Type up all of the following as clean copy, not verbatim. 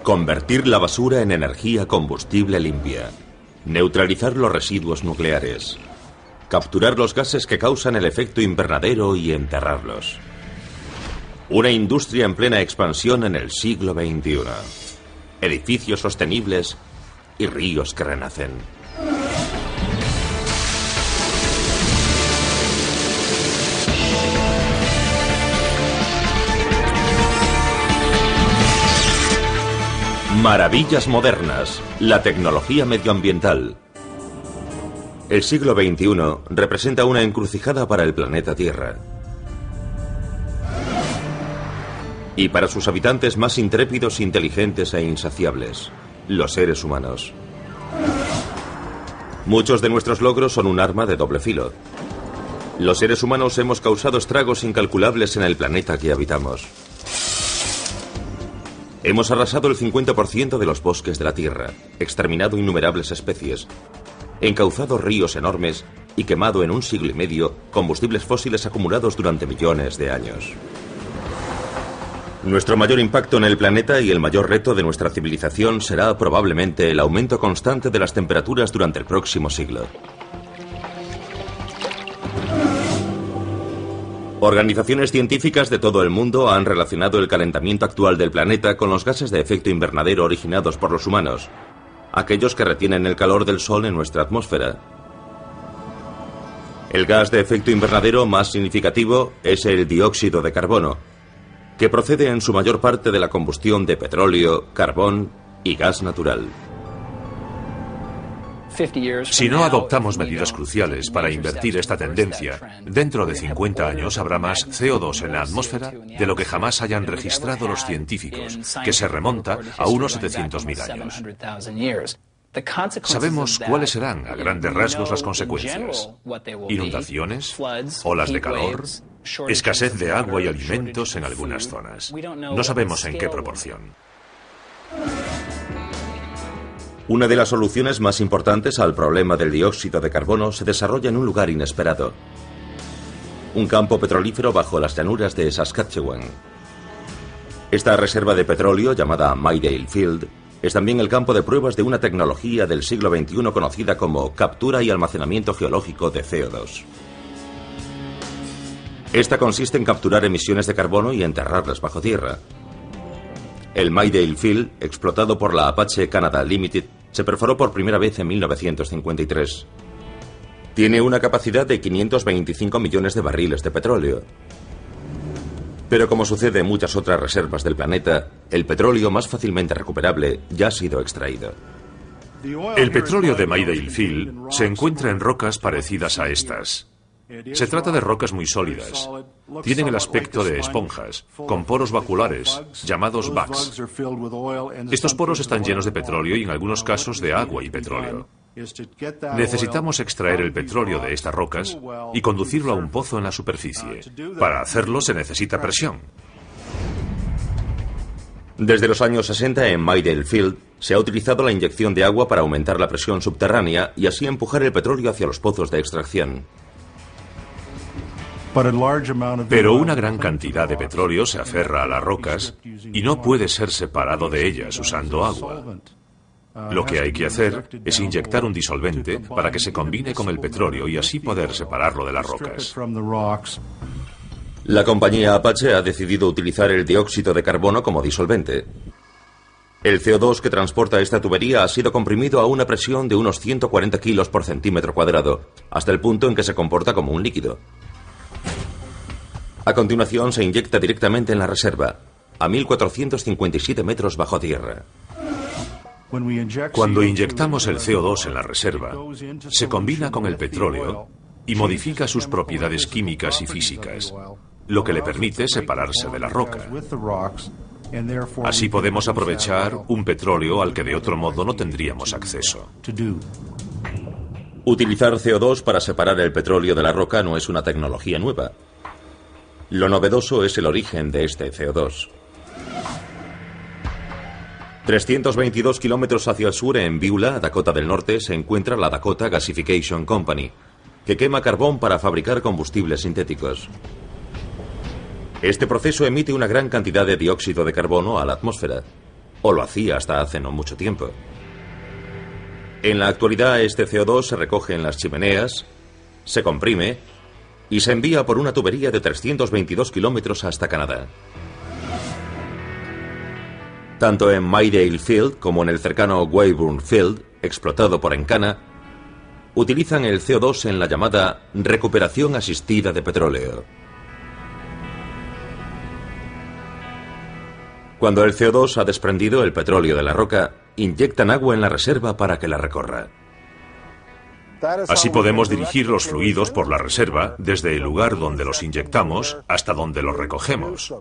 Convertir la basura en energía combustible limpia. Neutralizar los residuos nucleares. Capturar los gases que causan el efecto invernadero y enterrarlos. Una industria en plena expansión en el siglo XXI. Edificios sostenibles y ríos que renacen. Maravillas modernas. La tecnología medioambiental. El siglo XXI representa una encrucijada para el planeta Tierra. Y para sus habitantes más intrépidos, inteligentes e insaciables, los seres humanos. Muchos de nuestros logros son un arma de doble filo. Los seres humanos hemos causado estragos incalculables en el planeta que habitamos. Hemos arrasado el 50% de los bosques de la Tierra, exterminado innumerables especies, encauzado ríos enormes y quemado en un siglo y medio combustibles fósiles acumulados durante millones de años. Nuestro mayor impacto en el planeta y el mayor reto de nuestra civilización será probablemente el aumento constante de las temperaturas durante el próximo siglo. Organizaciones científicas de todo el mundo han relacionado el calentamiento actual del planeta con los gases de efecto invernadero originados por los humanos, aquellos que retienen el calor del Sol en nuestra atmósfera. El gas de efecto invernadero más significativo es el dióxido de carbono, que procede en su mayor parte de la combustión de petróleo, carbón y gas natural. Si no adoptamos medidas cruciales para invertir esta tendencia, dentro de 50 años habrá más CO2 en la atmósfera de lo que jamás hayan registrado los científicos, que se remonta a unos 700.000 años. Sabemos cuáles serán, a grandes rasgos, las consecuencias. Inundaciones, olas de calor, escasez de agua y alimentos en algunas zonas. No sabemos en qué proporción. Una de las soluciones más importantes al problema del dióxido de carbono se desarrolla en un lugar inesperado. Un campo petrolífero bajo las llanuras de Saskatchewan. Esta reserva de petróleo, llamada Midale Field, es también el campo de pruebas de una tecnología del siglo XXI conocida como captura y almacenamiento geológico de CO2. Esta consiste en capturar emisiones de carbono y enterrarlas bajo tierra. El Midale Field, explotado por la Apache Canada Limited, se perforó por primera vez en 1953. Tiene una capacidad de 525 millones de barriles de petróleo. Pero como sucede en muchas otras reservas del planeta, el petróleo más fácilmente recuperable ya ha sido extraído. El petróleo de Midale Field se encuentra en rocas parecidas a estas. Se trata de rocas muy sólidas. Tienen el aspecto de esponjas, con poros vaculares, llamados bags. Estos poros están llenos de petróleo y en algunos casos de agua y petróleo. Necesitamos extraer el petróleo de estas rocas y conducirlo a un pozo en la superficie. Para hacerlo se necesita presión. Desde los años 60 en Midale Field se ha utilizado la inyección de agua para aumentar la presión subterránea y así empujar el petróleo hacia los pozos de extracción. Pero una gran cantidad de petróleo se aferra a las rocas y no puede ser separado de ellas usando agua. Lo que hay que hacer es inyectar un disolvente para que se combine con el petróleo y así poder separarlo de las rocas. La compañía Apache ha decidido utilizar el dióxido de carbono como disolvente. El CO2 que transporta esta tubería ha sido comprimido a una presión de unos 140 kilos por centímetro cuadrado, hasta el punto en que se comporta como un líquido. A continuación se inyecta directamente en la reserva, a 1457 metros bajo tierra. Cuando inyectamos el CO2 en la reserva, se combina con el petróleo y modifica sus propiedades químicas y físicas, lo que le permite separarse de la roca. Así podemos aprovechar un petróleo al que de otro modo no tendríamos acceso. Utilizar CO2 para separar el petróleo de la roca no es una tecnología nueva. Lo novedoso es el origen de este CO2. 322 kilómetros hacia el sur, en Beulah, Dakota del Norte, se encuentra la Dakota Gasification Company, que quema carbón para fabricar combustibles sintéticos. Este proceso emite una gran cantidad de dióxido de carbono a la atmósfera. o lo hacía hasta hace no mucho tiempo. En la actualidad este CO2 se recoge en las chimeneas, se comprime y se envía por una tubería de 322 kilómetros hasta Canadá. Tanto en Maydale Field como en el cercano Weyburn Field, explotado por Encana, utilizan el CO2 en la llamada recuperación asistida de petróleo. Cuando el CO2 ha desprendido el petróleo de la roca, inyectan agua en la reserva para que la recorra. Así podemos dirigir los fluidos por la reserva desde el lugar donde los inyectamos hasta donde los recogemos.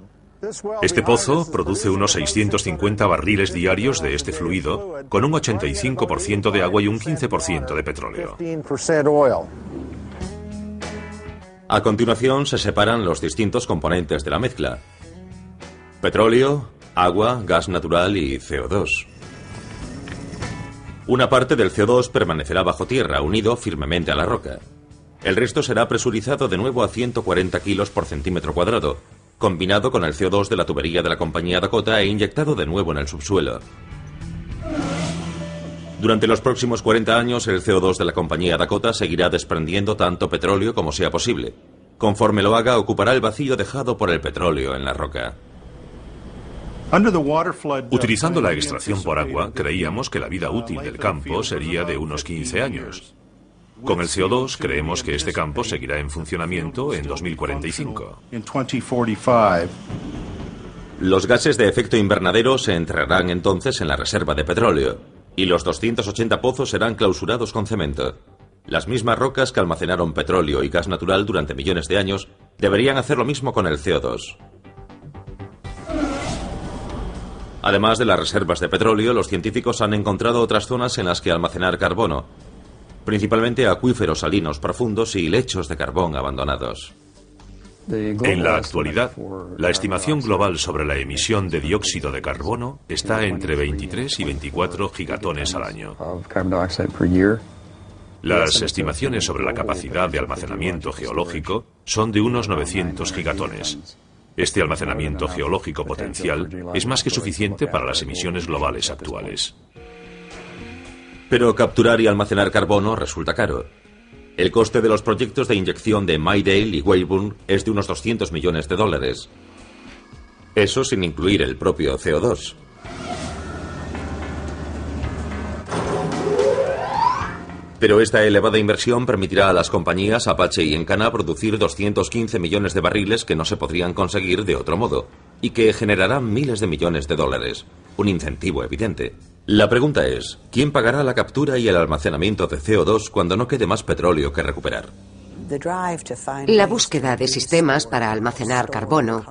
Este pozo produce unos 650 barriles diarios de este fluido, con un 85% de agua y un 15% de petróleo. A continuación se separan los distintos componentes de la mezcla: petróleo, agua, gas natural y CO2. Una parte del CO2 permanecerá bajo tierra, unido firmemente a la roca. El resto será presurizado de nuevo a 140 kilos por centímetro cuadrado, combinado con el CO2 de la tubería de la compañía Dakota e inyectado de nuevo en el subsuelo. Durante los próximos 40 años, el CO2 de la compañía Dakota seguirá desprendiendo tanto petróleo como sea posible. Conforme lo haga, ocupará el vacío dejado por el petróleo en la roca. Utilizando la extracción por agua, creíamos que la vida útil del campo sería de unos 15 años. Con el CO2 creemos que este campo seguirá en funcionamiento en 2045. Los gases de efecto invernadero se enterrarán entonces en la reserva de petróleo, y los 280 pozos serán clausurados con cemento. Las mismas rocas que almacenaron petróleo y gas natural durante millones de años deberían hacer lo mismo con el CO2. Además de las reservas de petróleo, los científicos han encontrado otras zonas en las que almacenar carbono, principalmente acuíferos salinos profundos y lechos de carbón abandonados. En la actualidad, la estimación global sobre la emisión de dióxido de carbono está entre 23 y 24 gigatones al año. Las estimaciones sobre la capacidad de almacenamiento geológico son de unos 900 gigatones. Este almacenamiento geológico potencial es más que suficiente para las emisiones globales actuales. Pero capturar y almacenar carbono resulta caro. El coste de los proyectos de inyección de Maydale y Weyburn es de unos 200 millones de dólares. Eso sin incluir el propio CO2. Pero esta elevada inversión permitirá a las compañías Apache y Encana producir 215 millones de barriles que no se podrían conseguir de otro modo, y que generarán miles de millones de dólares. Un incentivo evidente. La pregunta es, ¿quién pagará la captura y el almacenamiento de CO2 cuando no quede más petróleo que recuperar? La búsqueda de sistemas para almacenar carbono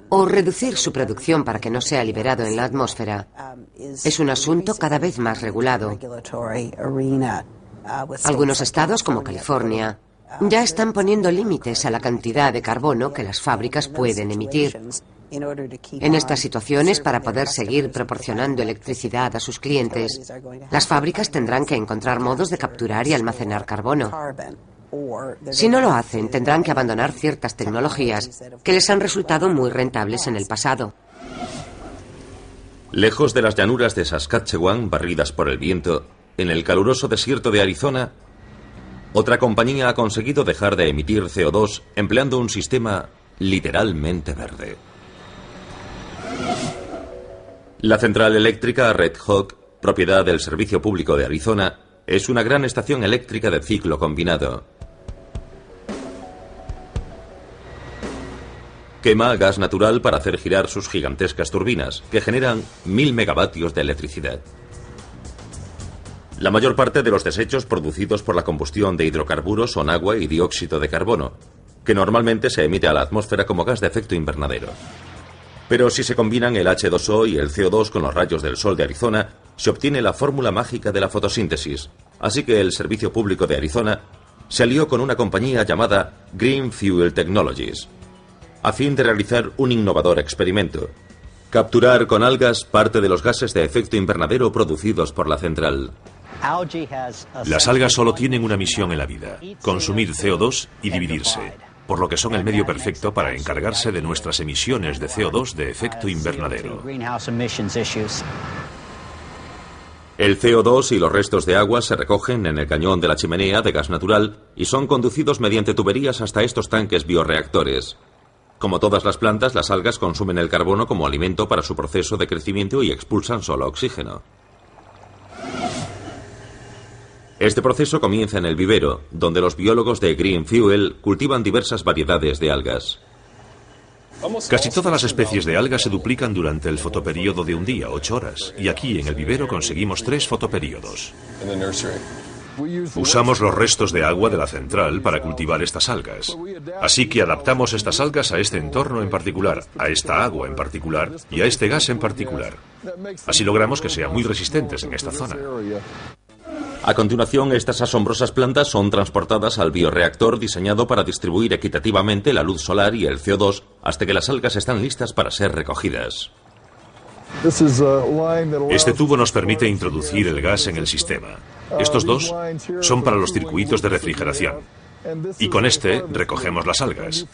o reducir su producción para que no sea liberado en la atmósfera es un asunto cada vez más regulado. Algunos estados, como California, ya están poniendo límites a la cantidad de carbono que las fábricas pueden emitir. En estas situaciones, para poder seguir proporcionando electricidad a sus clientes, las fábricas tendrán que encontrar modos de capturar y almacenar carbono. Si no lo hacen, tendrán que abandonar ciertas tecnologías que les han resultado muy rentables en el pasado. Lejos de las llanuras de Saskatchewan, barridas por el viento, en el caluroso desierto de Arizona, otra compañía ha conseguido dejar de emitir CO2 empleando un sistema literalmente verde. La central eléctrica Red Hawk, propiedad del Servicio Público de Arizona, es una gran estación eléctrica de ciclo combinado. Quema gas natural para hacer girar sus gigantescas turbinas, que generan 1000 megavatios de electricidad. La mayor parte de los desechos producidos por la combustión de hidrocarburos son agua y dióxido de carbono, que normalmente se emite a la atmósfera como gas de efecto invernadero. Pero si se combinan el H2O y el CO2 con los rayos del sol de Arizona, se obtiene la fórmula mágica de la fotosíntesis. Así que el Servicio Público de Arizona se alió con una compañía llamada Green Fuel Technologies, a fin de realizar un innovador experimento: capturar con algas parte de los gases de efecto invernadero producidos por la central. Las algas solo tienen una misión en la vida: consumir CO2 y dividirse, por lo que son el medio perfecto para encargarse de nuestras emisiones de CO2 de efecto invernadero. El CO2 y los restos de agua se recogen en el cañón de la chimenea de gas natural y son conducidos mediante tuberías hasta estos tanques bioreactores. Como todas las plantas, las algas consumen el carbono como alimento para su proceso de crecimiento y expulsan solo oxígeno. Este proceso comienza en el vivero, donde los biólogos de Green Fuel cultivan diversas variedades de algas. Casi todas las especies de algas se duplican durante el fotoperíodo de un día, 8 horas, y aquí en el vivero conseguimos 3 fotoperíodos. Usamos los restos de agua de la central para cultivar estas algas. Así que adaptamos estas algas a este entorno en particular, a esta agua en particular y a este gas en particular. Así logramos que sean muy resistentes en esta zona. A continuación, estas asombrosas plantas son transportadas al bioreactor diseñado para distribuir equitativamente la luz solar y el CO2 hasta que las algas están listas para ser recogidas. Este tubo nos permite introducir el gas en el sistema. Estos dos son para los circuitos de refrigeración. Y con este recogemos las algas.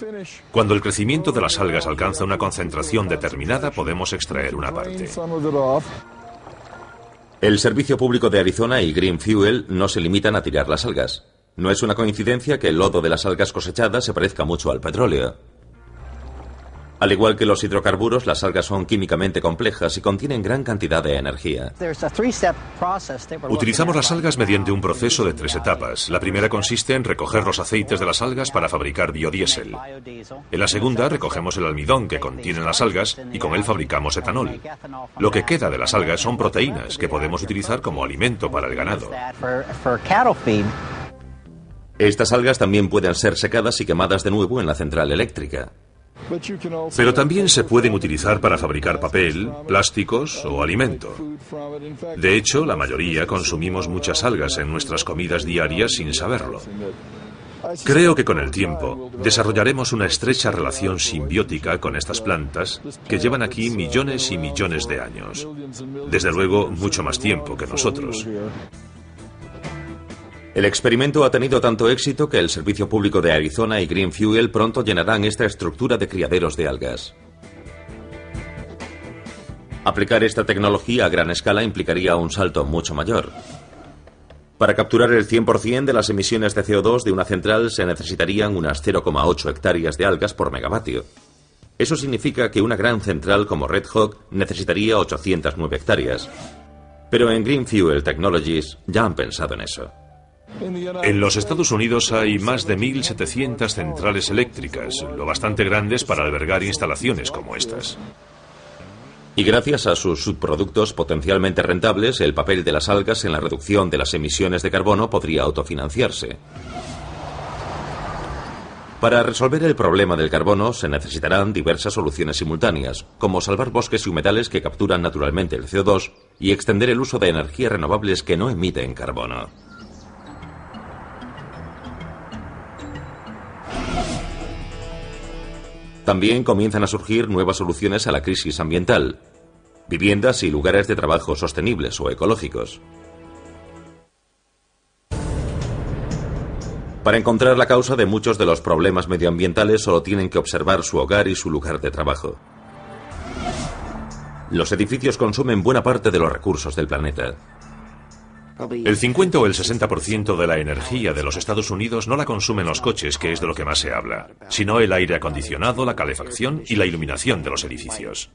Cuando el crecimiento de las algas alcanza una concentración determinada, podemos extraer una parte. El Servicio Público de Arizona y Green Fuel no se limitan a tirar las algas. No es una coincidencia que el lodo de las algas cosechadas se parezca mucho al petróleo. Al igual que los hidrocarburos, las algas son químicamente complejas y contienen gran cantidad de energía. Utilizamos las algas mediante un proceso de 3 etapas. La primera consiste en recoger los aceites de las algas para fabricar biodiesel. En la segunda recogemos el almidón que contienen las algas y con él fabricamos etanol. Lo que queda de las algas son proteínas que podemos utilizar como alimento para el ganado. Estas algas también pueden ser secadas y quemadas de nuevo en la central eléctrica. Pero también se pueden utilizar para fabricar papel, plásticos o alimento. De hecho, la mayoría consumimos muchas algas en nuestras comidas diarias sin saberlo. Creo que con el tiempo desarrollaremos una estrecha relación simbiótica con estas plantas que llevan aquí millones y millones de años. Desde luego, mucho más tiempo que nosotros. El experimento ha tenido tanto éxito que el Servicio Público de Arizona y Green Fuel pronto llenarán esta estructura de criaderos de algas. Aplicar esta tecnología a gran escala implicaría un salto mucho mayor. Para capturar el 100% de las emisiones de CO2 de una central se necesitarían unas 0,8 hectáreas de algas por megavatio. Eso significa que una gran central como Red Hawk necesitaría 809 hectáreas. Pero en Green Fuel Technologies ya han pensado en eso. En los Estados Unidos hay más de 1.700 centrales eléctricas, lo bastante grandes para albergar instalaciones como estas. Y gracias a sus subproductos potencialmente rentables, el papel de las algas en la reducción de las emisiones de carbono podría autofinanciarse. Para resolver el problema del carbono se necesitarán diversas soluciones simultáneas, como salvar bosques y humedales que capturan naturalmente el CO2 y extender el uso de energías renovables que no emiten carbono. También comienzan a surgir nuevas soluciones a la crisis ambiental, viviendas y lugares de trabajo sostenibles o ecológicos. Para encontrar la causa de muchos de los problemas medioambientales solo tienen que observar su hogar y su lugar de trabajo. Los edificios consumen buena parte de los recursos del planeta. El 50 o el 60% de la energía de los Estados Unidos no la consumen los coches, que es de lo que más se habla, sino el aire acondicionado, la calefacción y la iluminación de los edificios.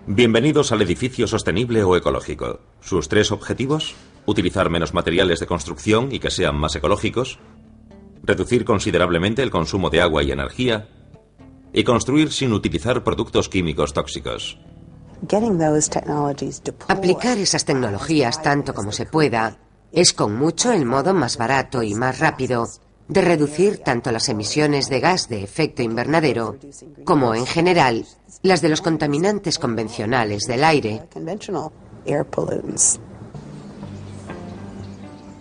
Bienvenidos al edificio sostenible o ecológico. ¿Sus 3 objetivos? Utilizar menos materiales de construcción y que sean más ecológicos, reducir considerablemente el consumo de agua y energía, y construir sin utilizar productos químicos tóxicos. Aplicar esas tecnologías tanto como se pueda es con mucho el modo más barato y más rápido de reducir tanto las emisiones de gas de efecto invernadero como, en general, las de los contaminantes convencionales del aire.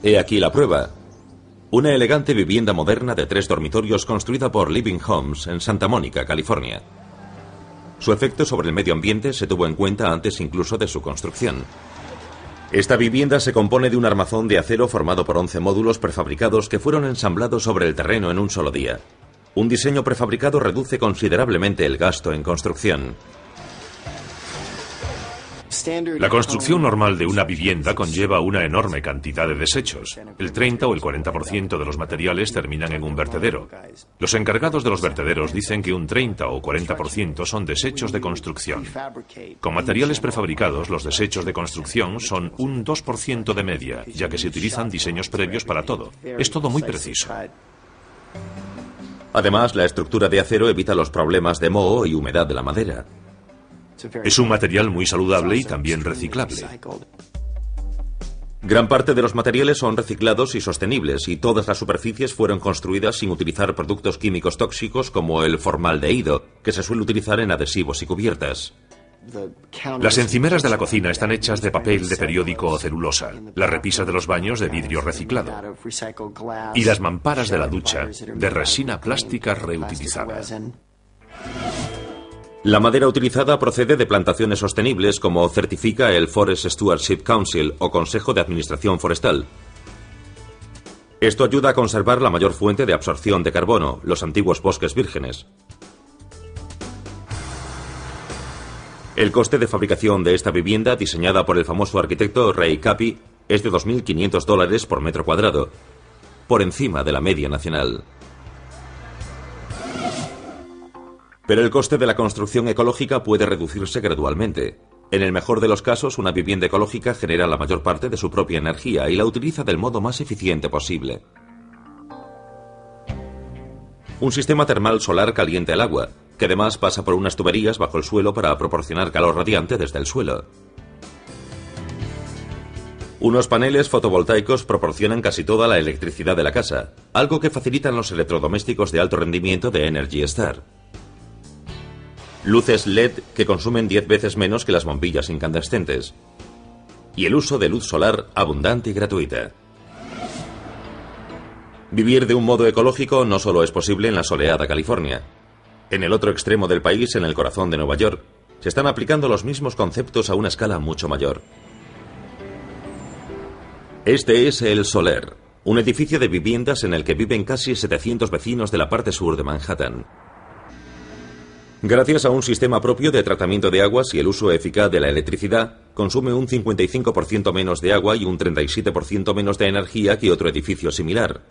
He aquí la prueba. Una elegante vivienda moderna de 3 dormitorios construida por Living Homes en Santa Mónica, California. Su efecto sobre el medio ambiente se tuvo en cuenta antes incluso de su construcción. Esta vivienda se compone de un armazón de acero formado por 11 módulos prefabricados que fueron ensamblados sobre el terreno en un solo día. Un diseño prefabricado reduce considerablemente el gasto en construcción. La construcción normal de una vivienda conlleva una enorme cantidad de desechos. El 30 o el 40% de los materiales terminan en un vertedero. Los encargados de los vertederos dicen que un 30 o 40% son desechos de construcción. Con materiales prefabricados, los desechos de construcción son un 2% de media, ya que se utilizan diseños previos para todo. Es todo muy preciso. Además, la estructura de acero evita los problemas de moho y humedad de la madera. Es un material muy saludable y también reciclable. Gran parte de los materiales son reciclados y sostenibles, y todas las superficies fueron construidas sin utilizar productos químicos tóxicos como el formaldehído, que se suele utilizar en adhesivos y cubiertas. Las encimeras de la cocina están hechas de papel de periódico o celulosa, las repisas de los baños de vidrio reciclado y las mamparas de la ducha de resina plástica reutilizada. La madera utilizada procede de plantaciones sostenibles, como certifica el Forest Stewardship Council o Consejo de Administración Forestal. Esto ayuda a conservar la mayor fuente de absorción de carbono, los antiguos bosques vírgenes. El coste de fabricación de esta vivienda, diseñada por el famoso arquitecto Ray Kapi, es de $2.500 por metro cuadrado, por encima de la media nacional. Pero el coste de la construcción ecológica puede reducirse gradualmente. En el mejor de los casos, una vivienda ecológica genera la mayor parte de su propia energía y la utiliza del modo más eficiente posible. Un sistema termal solar calienta el agua, que además pasa por unas tuberías bajo el suelo para proporcionar calor radiante desde el suelo. Unos paneles fotovoltaicos proporcionan casi toda la electricidad de la casa, algo que facilitan los electrodomésticos de alto rendimiento de Energy Star. Luces LED que consumen 10 veces menos que las bombillas incandescentes. Y el uso de luz solar abundante y gratuita. Vivir de un modo ecológico no solo es posible en la soleada California. En el otro extremo del país, en el corazón de Nueva York, se están aplicando los mismos conceptos a una escala mucho mayor. Este es el Soler, un edificio de viviendas en el que viven casi 700 vecinos de la parte sur de Manhattan. Gracias a un sistema propio de tratamiento de aguas y el uso eficaz de la electricidad, consume un 55% menos de agua y un 37% menos de energía que otro edificio similar.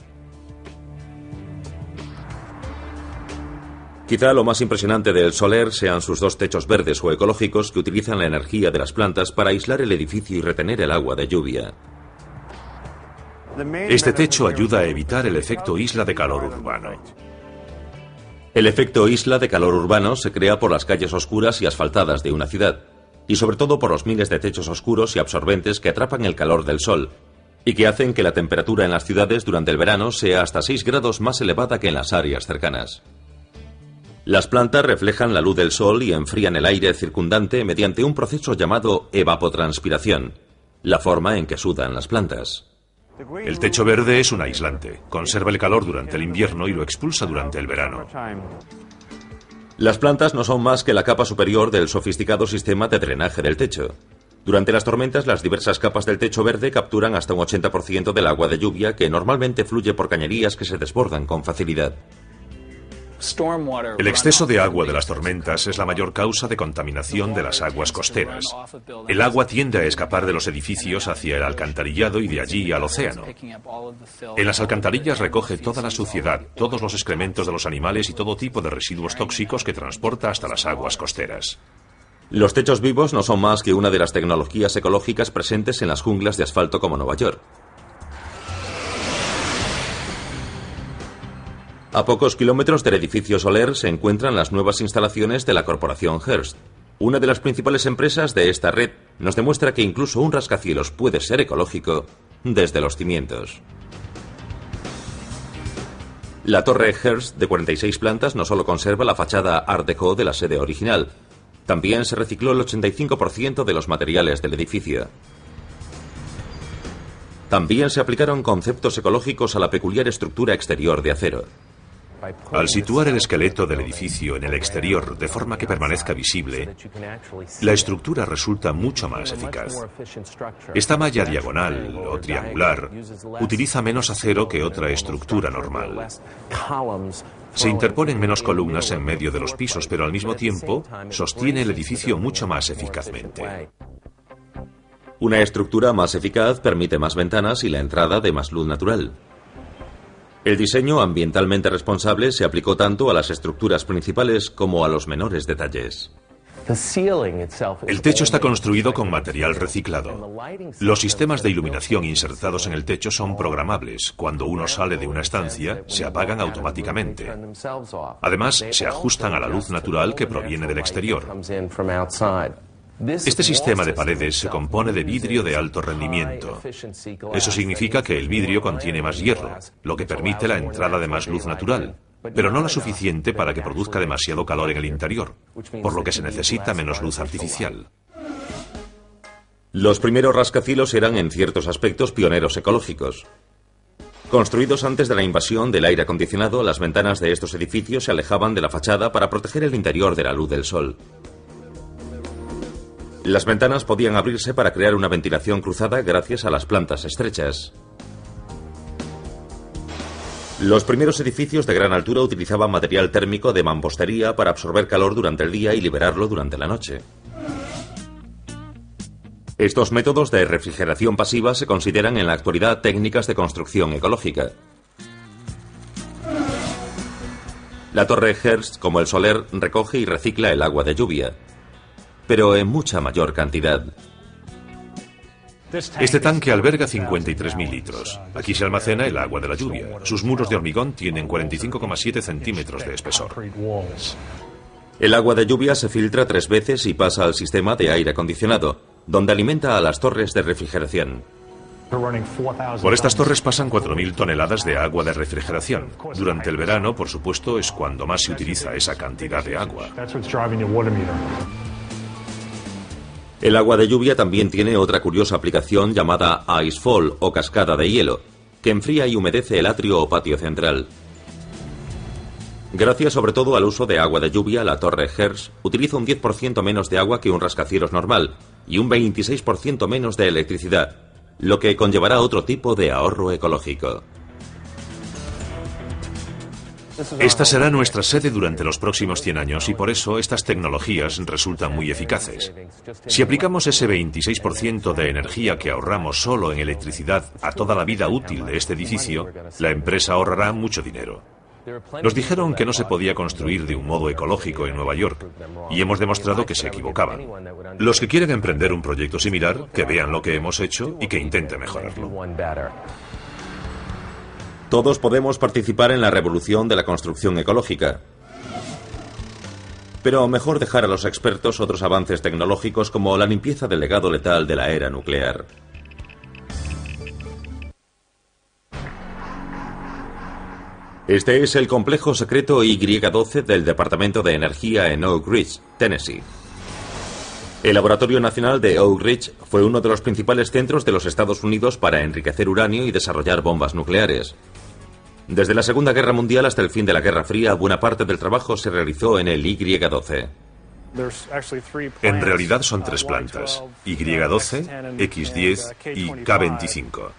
Quizá lo más impresionante del Soler sean sus dos techos verdes o ecológicos que utilizan la energía de las plantas para aislar el edificio y retener el agua de lluvia. Este techo ayuda a evitar el efecto isla de calor urbano. El efecto isla de calor urbano se crea por las calles oscuras y asfaltadas de una ciudad, y sobre todo por los miles de techos oscuros y absorbentes que atrapan el calor del sol, y que hacen que la temperatura en las ciudades durante el verano sea hasta 6 grados más elevada que en las áreas cercanas. Las plantas reflejan la luz del sol y enfrían el aire circundante mediante un proceso llamado evapotranspiración, la forma en que sudan las plantas. El techo verde es un aislante, conserva el calor durante el invierno y lo expulsa durante el verano. Las plantas no son más que la capa superior del sofisticado sistema de drenaje del techo. Durante las tormentas, las diversas capas del techo verde capturan hasta un 80% del agua de lluvia que normalmente fluye por cañerías que se desbordan con facilidad. El exceso de agua de las tormentas es la mayor causa de contaminación de las aguas costeras. El agua tiende a escapar de los edificios hacia el alcantarillado y de allí al océano. En las alcantarillas recoge toda la suciedad, todos los excrementos de los animales y todo tipo de residuos tóxicos que transporta hasta las aguas costeras. Los techos vivos no son más que una de las tecnologías ecológicas presentes en las junglas de asfalto como Nueva York. A pocos kilómetros del edificio Soler se encuentran las nuevas instalaciones de la corporación Hearst. Una de las principales empresas de esta red nos demuestra que incluso un rascacielos puede ser ecológico desde los cimientos. La torre Hearst, de 46 plantas, no solo conserva la fachada Art Deco de la sede original, también se recicló el 85% de los materiales del edificio. También se aplicaron conceptos ecológicos a la peculiar estructura exterior de acero. Al situar el esqueleto del edificio en el exterior de forma que permanezca visible, la estructura resulta mucho más eficaz. Esta malla diagonal o triangular utiliza menos acero que otra estructura normal. Se interponen menos columnas en medio de los pisos, pero al mismo tiempo sostiene el edificio mucho más eficazmente. Una estructura más eficaz permite más ventanas y la entrada de más luz natural. El diseño ambientalmente responsable se aplicó tanto a las estructuras principales como a los menores detalles. El techo está construido con material reciclado. Los sistemas de iluminación insertados en el techo son programables. Cuando uno sale de una estancia, se apagan automáticamente. Además, se ajustan a la luz natural que proviene del exterior. Este sistema de paredes se compone de vidrio de alto rendimiento. Eso significa que el vidrio contiene más hierro, lo que permite la entrada de más luz natural, pero no la suficiente para que produzca demasiado calor en el interior, por lo que se necesita menos luz artificial. Los primeros rascacielos eran en ciertos aspectos pioneros ecológicos. Construidos antes de la invasión del aire acondicionado, las ventanas de estos edificios se alejaban de la fachada para proteger el interior de la luz del sol. Las ventanas podían abrirse para crear una ventilación cruzada gracias a las plantas estrechas. Los primeros edificios de gran altura utilizaban material térmico de mampostería para absorber calor durante el día y liberarlo durante la noche. Estos métodos de refrigeración pasiva se consideran en la actualidad técnicas de construcción ecológica. La torre Hearst, como el Soler, recoge y recicla el agua de lluvia, pero en mucha mayor cantidad. Este tanque alberga 53.000 litros. Aquí se almacena el agua de la lluvia. Sus muros de hormigón tienen 45,7 centímetros de espesor. El agua de lluvia se filtra 3 veces y pasa al sistema de aire acondicionado, donde alimenta a las torres de refrigeración. Por estas torres pasan 4.000 toneladas de agua de refrigeración. Durante el verano, por supuesto, es cuando más se utiliza esa cantidad de agua. El agua de lluvia también tiene otra curiosa aplicación llamada icefall o cascada de hielo, que enfría y humedece el atrio o patio central. Gracias sobre todo al uso de agua de lluvia, la torre Hearst utiliza un 10% menos de agua que un rascacielos normal y un 26% menos de electricidad, lo que conllevará otro tipo de ahorro ecológico. Esta será nuestra sede durante los próximos 100 años y por eso estas tecnologías resultan muy eficaces. Si aplicamos ese 26% de energía que ahorramos solo en electricidad a toda la vida útil de este edificio, la empresa ahorrará mucho dinero. Nos dijeron que no se podía construir de un modo ecológico en Nueva York y hemos demostrado que se equivocaban. Los que quieren emprender un proyecto similar, que vean lo que hemos hecho y que intenten mejorarlo. Todos podemos participar en la revolución de la construcción ecológica. Pero mejor dejar a los expertos otros avances tecnológicos como la limpieza del legado letal de la era nuclear. Este es el complejo secreto Y-12 del Departamento de Energía en Oak Ridge, Tennessee. El Laboratorio Nacional de Oak Ridge fue uno de los principales centros de los Estados Unidos para enriquecer uranio y desarrollar bombas nucleares. Desde la Segunda Guerra Mundial hasta el fin de la Guerra Fría, buena parte del trabajo se realizó en el Y-12. En realidad son 3 plantas, Y-12, X-10 y K-25.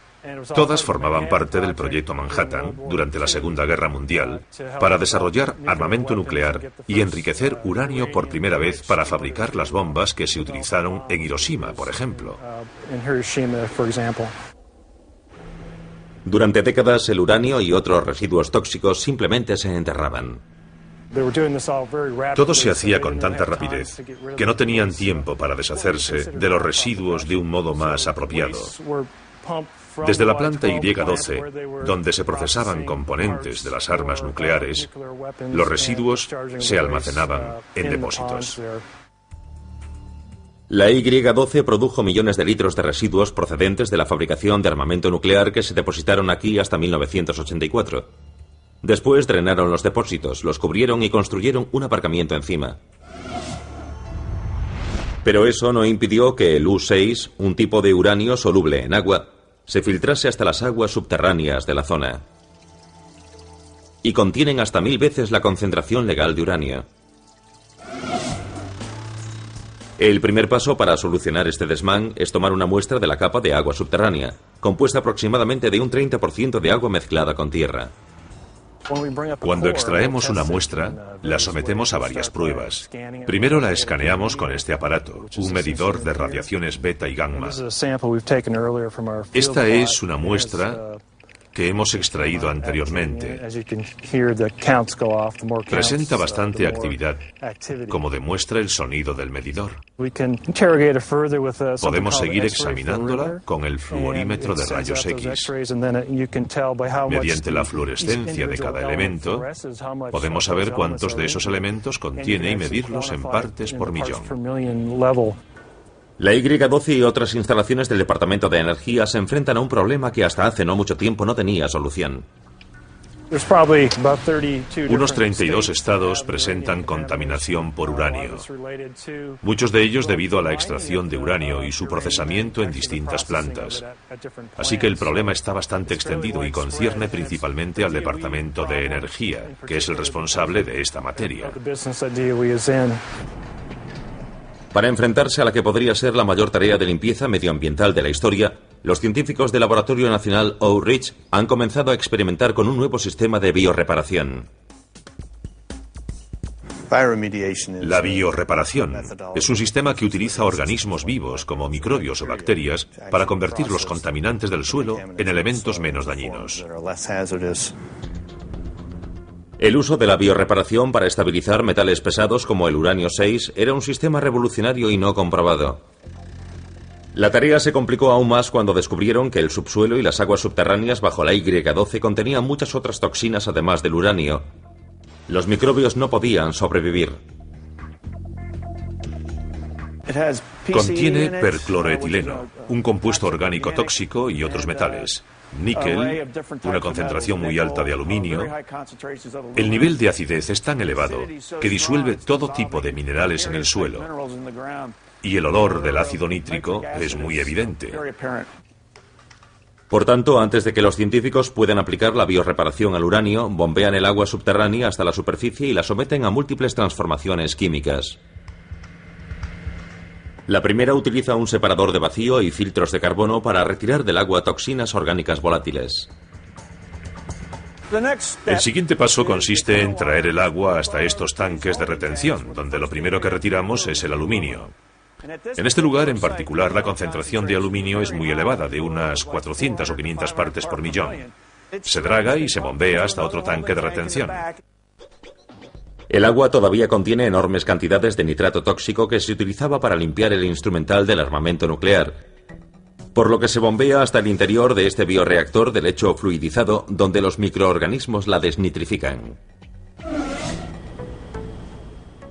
Todas formaban parte del proyecto Manhattan durante la Segunda Guerra Mundial para desarrollar armamento nuclear y enriquecer uranio por primera vez para fabricar las bombas que se utilizaron en Hiroshima, por ejemplo. Durante décadas, el uranio y otros residuos tóxicos simplemente se enterraban. Todo se hacía con tanta rapidez que no tenían tiempo para deshacerse de los residuos de un modo más apropiado. Desde la planta Y-12, donde se procesaban componentes de las armas nucleares, los residuos se almacenaban en depósitos. La Y-12 produjo millones de litros de residuos procedentes de la fabricación de armamento nuclear que se depositaron aquí hasta 1984. Después drenaron los depósitos, los cubrieron y construyeron un aparcamiento encima. Pero eso no impidió que el U-6, un tipo de uranio soluble en agua, se filtrase hasta las aguas subterráneas de la zona. Y contienen hasta 1000 veces la concentración legal de uranio. El primer paso para solucionar este desmán es tomar una muestra de la capa de agua subterránea, compuesta aproximadamente de un 30% de agua mezclada con tierra. Cuando extraemos una muestra, la sometemos a varias pruebas. Primero la escaneamos con este aparato, un medidor de radiaciones beta y gamma. Esta es una muestra que hemos extraído anteriormente. Presenta bastante actividad, como demuestra el sonido del medidor. Podemos seguir examinándola con el fluorímetro de rayos X. Mediante la fluorescencia de cada elemento, podemos saber cuántos de esos elementos contiene y medirlos en partes por millón. La Y12 y otras instalaciones del Departamento de Energía se enfrentan a un problema que hasta hace no mucho tiempo no tenía solución. Unos 32 estados presentan contaminación por uranio, muchos de ellos debido a la extracción de uranio y su procesamiento en distintas plantas. Así que el problema está bastante extendido y concierne principalmente al Departamento de Energía, que es el responsable de esta materia. Para enfrentarse a la que podría ser la mayor tarea de limpieza medioambiental de la historia, los científicos del Laboratorio Nacional Oak Ridge han comenzado a experimentar con un nuevo sistema de biorreparación. La biorreparación es un sistema que utiliza organismos vivos como microbios o bacterias para convertir los contaminantes del suelo en elementos menos dañinos. El uso de la biorreparación para estabilizar metales pesados como el uranio 6 era un sistema revolucionario y no comprobado. La tarea se complicó aún más cuando descubrieron que el subsuelo y las aguas subterráneas bajo la Y12 contenían muchas otras toxinas además del uranio. Los microbios no podían sobrevivir. Contiene percloroetileno, un compuesto orgánico tóxico y otros metales. Níquel, una concentración muy alta de aluminio. El nivel de acidez es tan elevado que disuelve todo tipo de minerales en el suelo. Y el olor del ácido nítrico es muy evidente. Por tanto, antes de que los científicos puedan aplicar la biorreparación al uranio, bombean el agua subterránea hasta la superficie y la someten a múltiples transformaciones químicas. La primera utiliza un separador de vacío y filtros de carbono para retirar del agua toxinas orgánicas volátiles. El siguiente paso consiste en traer el agua hasta estos tanques de retención, donde lo primero que retiramos es el aluminio. En este lugar en particular la concentración de aluminio es muy elevada, de unas 400 o 500 partes por millón. Se draga y se bombea hasta otro tanque de retención. El agua todavía contiene enormes cantidades de nitrato tóxico que se utilizaba para limpiar el instrumental del armamento nuclear, por lo que se bombea hasta el interior de este bioreactor de lecho fluidizado, donde los microorganismos la desnitrifican.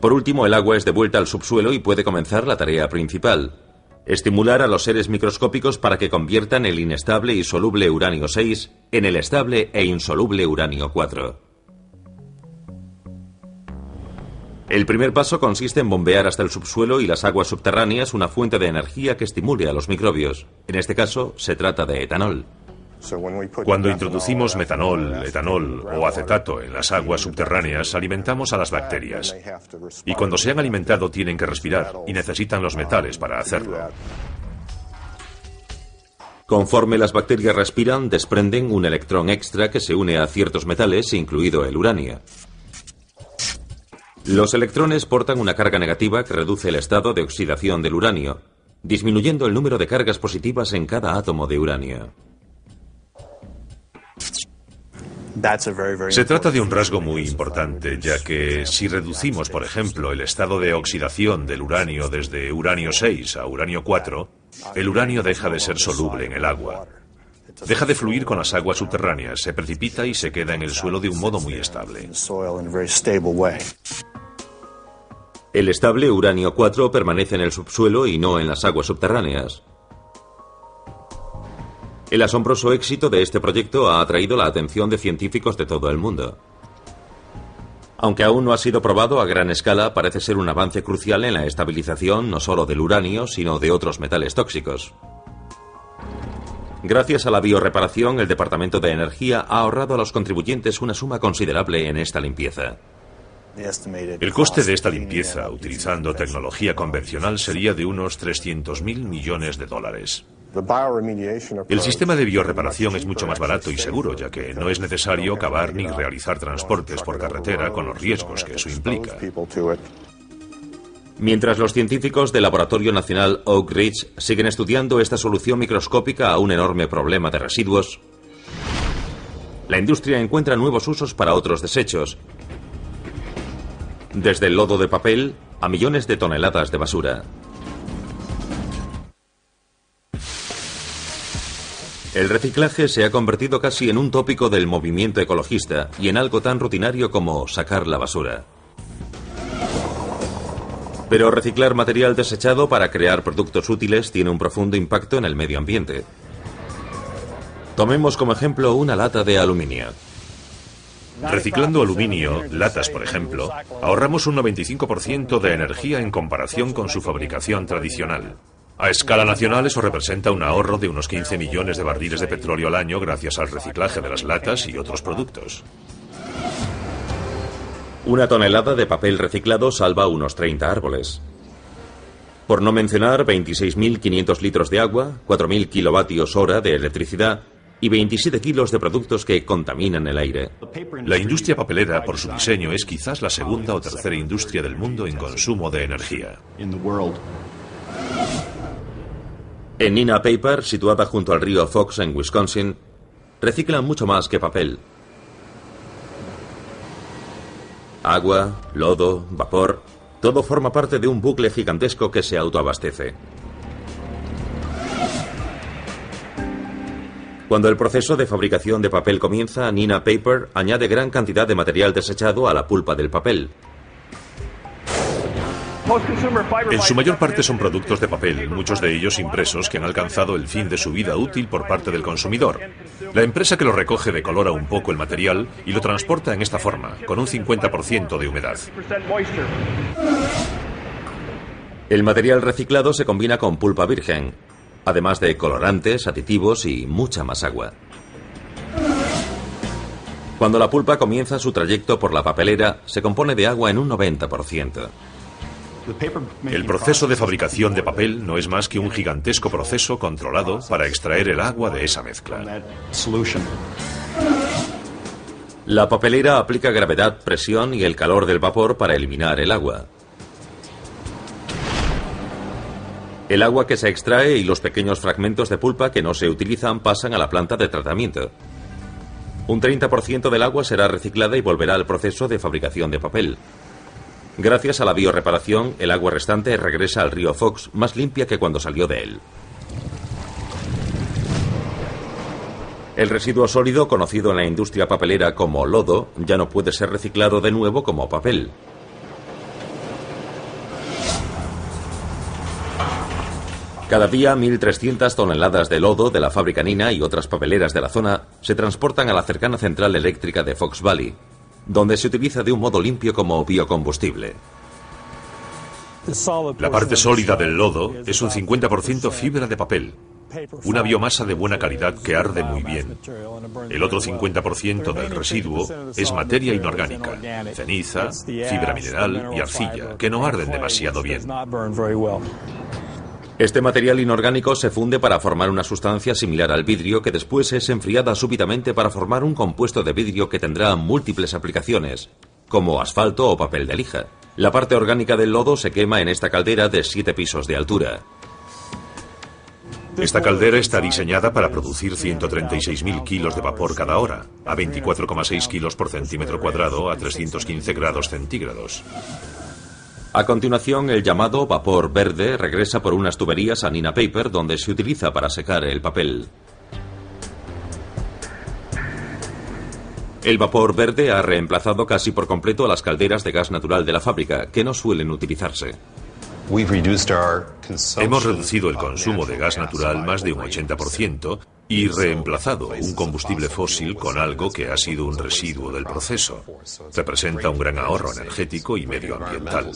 Por último, el agua es devuelta al subsuelo y puede comenzar la tarea principal: estimular a los seres microscópicos para que conviertan el inestable y soluble uranio 6 en el estable e insoluble uranio 4. El primer paso consiste en bombear hasta el subsuelo y las aguas subterráneas una fuente de energía que estimule a los microbios. En este caso, se trata de etanol. Cuando introducimos metanol, etanol o acetato en las aguas subterráneas, alimentamos a las bacterias. Y cuando se han alimentado tienen que respirar y necesitan los metales para hacerlo. Conforme las bacterias respiran, desprenden un electrón extra que se une a ciertos metales, incluido el uranio. Los electrones portan una carga negativa que reduce el estado de oxidación del uranio, disminuyendo el número de cargas positivas en cada átomo de uranio. Se trata de un rasgo muy importante, ya que si reducimos, por ejemplo, el estado de oxidación del uranio desde uranio 6 a uranio 4, el uranio deja de ser soluble en el agua. Deja de fluir con las aguas subterráneas, se precipita y se queda en el suelo de un modo muy estable. El estable uranio 4 permanece en el subsuelo y no en las aguas subterráneas. El asombroso éxito de este proyecto ha atraído la atención de científicos de todo el mundo. Aunque aún no ha sido probado a gran escala, parece ser un avance crucial en la estabilización no solo del uranio, sino de otros metales tóxicos. Gracias a la biorreparación, el Departamento de Energía ha ahorrado a los contribuyentes una suma considerable en esta limpieza. El coste de esta limpieza, utilizando tecnología convencional, sería de unos 300.000 millones de dólares. El sistema de biorreparación es mucho más barato y seguro, ya que no es necesario cavar ni realizar transportes por carretera con los riesgos que eso implica. Mientras los científicos del Laboratorio Nacional Oak Ridge siguen estudiando esta solución microscópica a un enorme problema de residuos, la industria encuentra nuevos usos para otros desechos, desde el lodo de papel a millones de toneladas de basura. El reciclaje se ha convertido casi en un tópico del movimiento ecologista y en algo tan rutinario como sacar la basura. Pero reciclar material desechado para crear productos útiles tiene un profundo impacto en el medio ambiente. Tomemos como ejemplo una lata de aluminio. Reciclando aluminio, latas por ejemplo, ahorramos un 95% de energía en comparación con su fabricación tradicional. A escala nacional eso representa un ahorro de unos 15 millones de barriles de petróleo al año gracias al reciclaje de las latas y otros productos. Una tonelada de papel reciclado salva unos 30 árboles. Por no mencionar 26.500 litros de agua, 4.000 kilovatios hora de electricidad y 27 kilos de productos que contaminan el aire. La industria papelera, por su diseño, es quizás la segunda o tercera industria del mundo en consumo de energía. En Neenah Paper, situada junto al río Fox en Wisconsin, reciclan mucho más que papel. Agua, lodo, vapor, todo forma parte de un bucle gigantesco que se autoabastece. Cuando el proceso de fabricación de papel comienza, Neenah Paper añade gran cantidad de material desechado a la pulpa del papel. En su mayor parte son productos de papel, muchos de ellos impresos que han alcanzado el fin de su vida útil por parte del consumidor. La empresa que lo recoge decolora un poco el material y lo transporta en esta forma, con un 50% de humedad. El material reciclado se combina con pulpa virgen, además de colorantes, aditivos y mucha más agua. Cuando la pulpa comienza su trayecto por la papelera, se compone de agua en un 90%. El proceso de fabricación de papel no es más que un gigantesco proceso controlado para extraer el agua de esa mezcla. La papelera aplica gravedad, presión y el calor del vapor para eliminar el agua. El agua que se extrae y los pequeños fragmentos de pulpa que no se utilizan pasan a la planta de tratamiento. Un 30% del agua será reciclada y volverá al proceso de fabricación de papel. Gracias a la biorreparación, el agua restante regresa al río Fox más limpia que cuando salió de él. El residuo sólido, conocido en la industria papelera como lodo, ya no puede ser reciclado de nuevo como papel. Cada día, 1.300 toneladas de lodo de la fábrica Neenah y otras papeleras de la zona se transportan a la cercana central eléctrica de Fox Valley, donde se utiliza de un modo limpio como biocombustible. La parte sólida del lodo es un 50% fibra de papel, una biomasa de buena calidad que arde muy bien. El otro 50% del residuo es materia inorgánica, ceniza, fibra mineral y arcilla, que no arden demasiado bien. Este material inorgánico se funde para formar una sustancia similar al vidrio que después es enfriada súbitamente para formar un compuesto de vidrio que tendrá múltiples aplicaciones, como asfalto o papel de lija. La parte orgánica del lodo se quema en esta caldera de 7 pisos de altura. Esta caldera está diseñada para producir 136.000 kilos de vapor cada hora, a 24,6 kilos por centímetro cuadrado a 315 grados centígrados. A continuación, el llamado vapor verde regresa por unas tuberías a Neenah Paper, donde se utiliza para secar el papel. El vapor verde ha reemplazado casi por completo a las calderas de gas natural de la fábrica, que no suelen utilizarse. Hemos reducido el consumo de gas natural más de un 80% y reemplazado un combustible fósil con algo que ha sido un residuo del proceso. Representa un gran ahorro energético y medioambiental.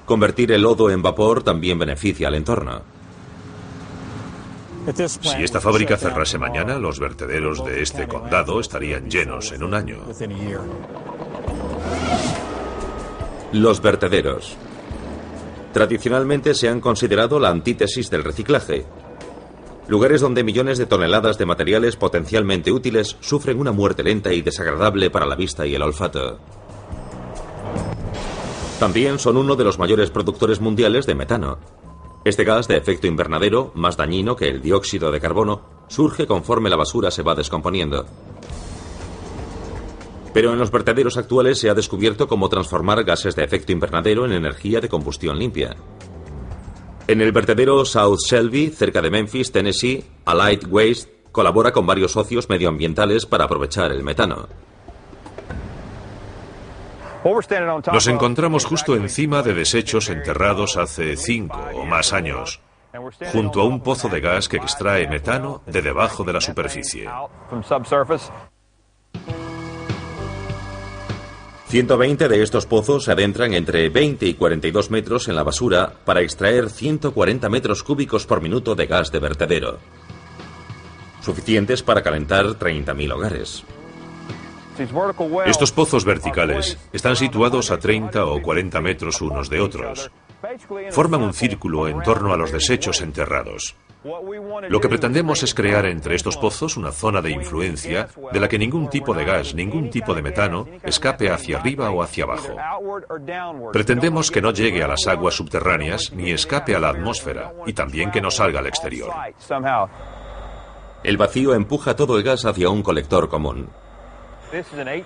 Convertir el lodo en vapor también beneficia al entorno. Si esta fábrica cerrase mañana, los vertederos de este condado estarían llenos en un año. Los vertederos. Tradicionalmente se han considerado la antítesis del reciclaje, Lugares donde millones de toneladas de materiales potencialmente útiles sufren una muerte lenta y desagradable para la vista y el olfato. También son uno de los mayores productores mundiales de metano. Este gas de efecto invernadero, más dañino que el dióxido de carbono, surge conforme la basura se va descomponiendo. Pero en los vertederos actuales se ha descubierto cómo transformar gases de efecto invernadero en energía de combustión limpia. En el vertedero South Shelby, cerca de Memphis, Tennessee, Allied Waste colabora con varios socios medioambientales para aprovechar el metano. Nos encontramos justo encima de desechos enterrados hace 5 o más años, junto a un pozo de gas que extrae metano de debajo de la superficie. 120 de estos pozos se adentran entre 20 y 42 metros en la basura para extraer 140 metros cúbicos por minuto de gas de vertedero, suficientes para calentar 30.000 hogares. Estos pozos verticales están situados a 30 o 40 metros unos de otros. Forman un círculo en torno a los desechos enterrados. Lo que pretendemos es crear entre estos pozos una zona de influencia de la que ningún tipo de gas, ningún tipo de metano escape hacia arriba o hacia abajo. Pretendemos que no llegue a las aguas subterráneas ni escape a la atmósfera y también que no salga al exterior. El vacío empuja todo el gas hacia un colector común.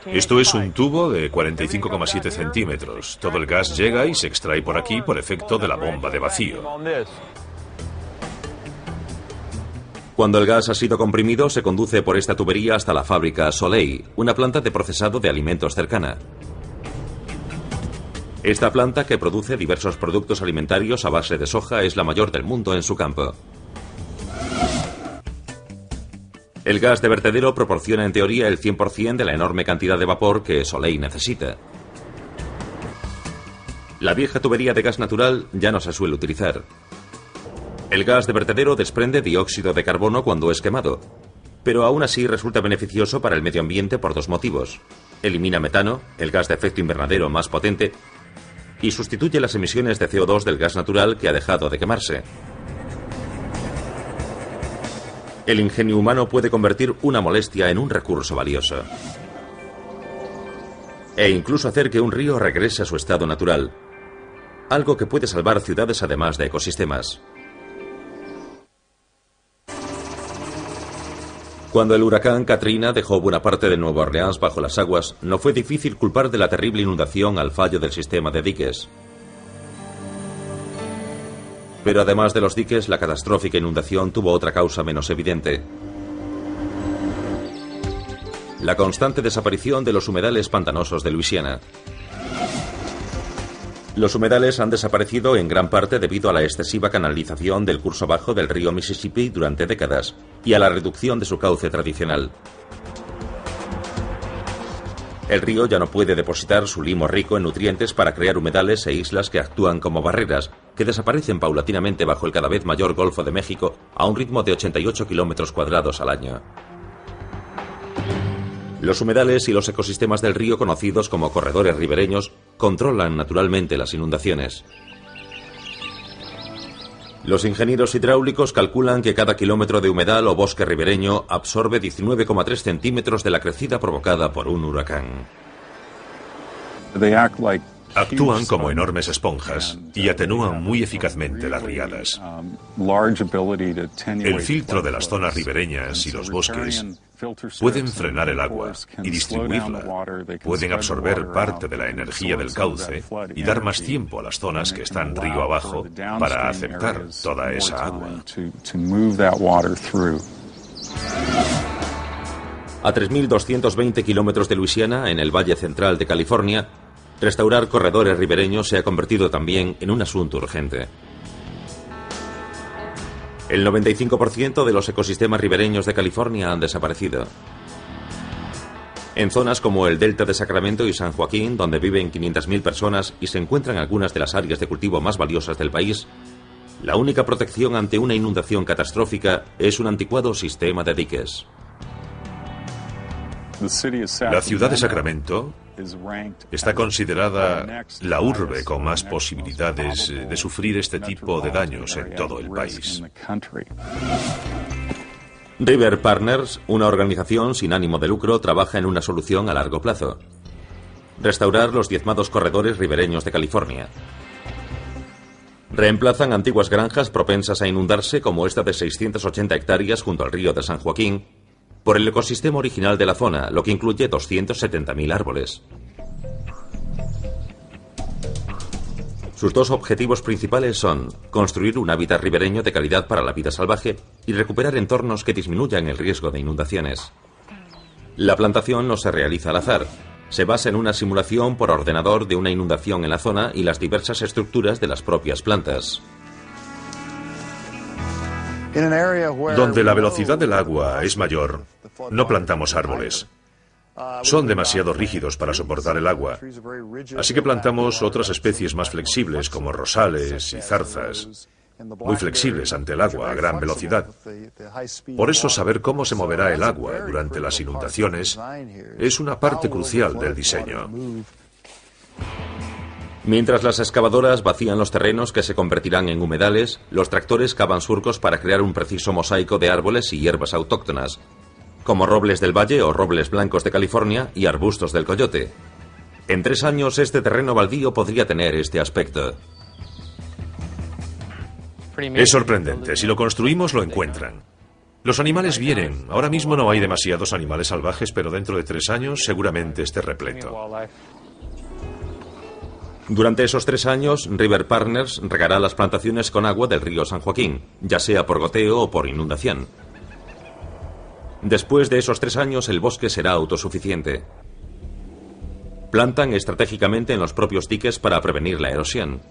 Esto es un tubo de 45,7 centímetros. Todo el gas llega y se extrae por aquí por efecto de la bomba de vacío. Cuando el gas ha sido comprimido, se conduce por esta tubería hasta la fábrica Soleil, una planta de procesado de alimentos cercana. Esta planta, que produce diversos productos alimentarios a base de soja, es la mayor del mundo en su campo. El gas de vertedero proporciona en teoría el 100% de la enorme cantidad de vapor que Soleil necesita. La vieja tubería de gas natural ya no se suele utilizar. El gas de vertedero desprende dióxido de carbono cuando es quemado, pero aún así resulta beneficioso para el medio ambiente por dos motivos. Elimina metano, el gas de efecto invernadero más potente, y sustituye las emisiones de CO2 del gas natural que ha dejado de quemarse. El ingenio humano puede convertir una molestia en un recurso valioso. E incluso hacer que un río regrese a su estado natural. Algo que puede salvar ciudades además de ecosistemas. Cuando el huracán Katrina dejó buena parte de Nueva Orleans bajo las aguas, no fue difícil culpar de la terrible inundación al fallo del sistema de diques. Pero además de los diques, la catastrófica inundación tuvo otra causa menos evidente. La constante desaparición de los humedales pantanosos de Luisiana. Los humedales han desaparecido en gran parte debido a la excesiva canalización del curso bajo del río Mississippi durante décadas y a la reducción de su cauce tradicional. El río ya no puede depositar su limo rico en nutrientes para crear humedales e islas que actúan como barreras, que desaparecen paulatinamente bajo el cada vez mayor Golfo de México a un ritmo de 88 kilómetros cuadrados al año. Los humedales y los ecosistemas del río, conocidos como corredores ribereños, controlan naturalmente las inundaciones. Los ingenieros hidráulicos calculan que cada kilómetro de humedal o bosque ribereño absorbe 19,3 centímetros de la crecida provocada por un huracán. Actúan como enormes esponjas y atenúan muy eficazmente las riadas. El filtro de las zonas ribereñas y los bosques pueden frenar el agua y distribuirla. Pueden absorber parte de la energía del cauce y dar más tiempo a las zonas que están río abajo para aceptar toda esa agua. A 3.220 kilómetros de Luisiana, en el Valle Central de California, restaurar corredores ribereños se ha convertido también en un asunto urgente. El 95% de los ecosistemas ribereños de California han desaparecido. En zonas como el Delta de Sacramento y San Joaquín, donde viven 500.000 personas y se encuentran algunas de las áreas de cultivo más valiosas del país, la única protección ante una inundación catastrófica es un anticuado sistema de diques. La ciudad de Sacramento está considerada la urbe con más posibilidades de sufrir este tipo de daños en todo el país. River Partners, una organización sin ánimo de lucro, trabaja en una solución a largo plazo: restaurar los diezmados corredores ribereños de California. Reemplazan antiguas granjas propensas a inundarse, como esta de 680 hectáreas junto al río de San Joaquín, por el ecosistema original de la zona, lo que incluye 270.000 árboles. Sus dos objetivos principales son construir un hábitat ribereño de calidad para la vida salvaje y recuperar entornos que disminuyan el riesgo de inundaciones. La plantación no se realiza al azar. Se basa en una simulación por ordenador de una inundación en la zona y las diversas estructuras de las propias plantas. Donde la velocidad del agua es mayor, no plantamos árboles. Son demasiado rígidos para soportar el agua, así que plantamos otras especies más flexibles como rosales y zarzas, muy flexibles ante el agua a gran velocidad. Por eso saber cómo se moverá el agua durante las inundaciones es una parte crucial del diseño. Mientras las excavadoras vacían los terrenos que se convertirán en humedales, los tractores cavan surcos para crear un preciso mosaico de árboles y hierbas autóctonas, como robles del valle o robles blancos de California y arbustos del coyote. En 3 años este terreno baldío podría tener este aspecto. Es sorprendente. Si lo construimos, lo encuentran. Los animales vienen. Ahora mismo no hay demasiados animales salvajes, pero dentro de 3 años seguramente esté repleto. Durante esos 3 años, River Partners regará las plantaciones con agua del río San Joaquín, ya sea por goteo o por inundación. Después de esos 3 años, el bosque será autosuficiente. Plantan estratégicamente en los propios diques para prevenir la erosión.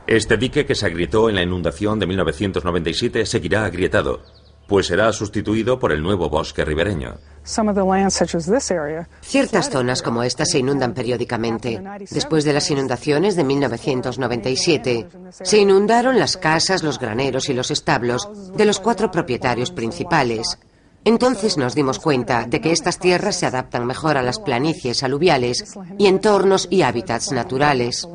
Este dique, que se agrietó en la inundación de 1997, seguirá agrietado, pues será sustituido por el nuevo bosque ribereño. Ciertas zonas como esta se inundan periódicamente. Después de las inundaciones de 1997, se inundaron las casas, los graneros y los establos de los 4 propietarios principales. Entonces nos dimos cuenta de que estas tierras se adaptan mejor a las planicies aluviales y entornos y hábitats naturales.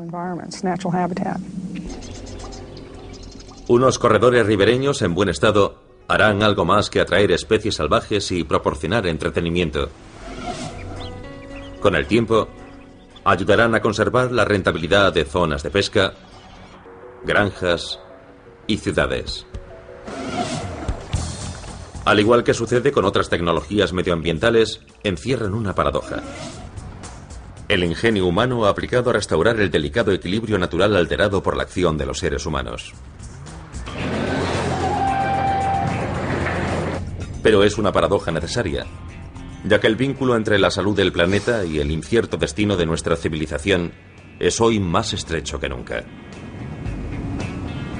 Unos corredores ribereños en buen estado harán algo más que atraer especies salvajes y proporcionar entretenimiento. Con el tiempo, ayudarán a conservar la rentabilidad de zonas de pesca, granjas y ciudades. Al igual que sucede con otras tecnologías medioambientales, encierran una paradoja: el ingenio humano aplicado a restaurar el delicado equilibrio natural alterado por la acción de los seres humanos. Pero es una paradoja necesaria, ya que el vínculo entre la salud del planeta y el incierto destino de nuestra civilización es hoy más estrecho que nunca.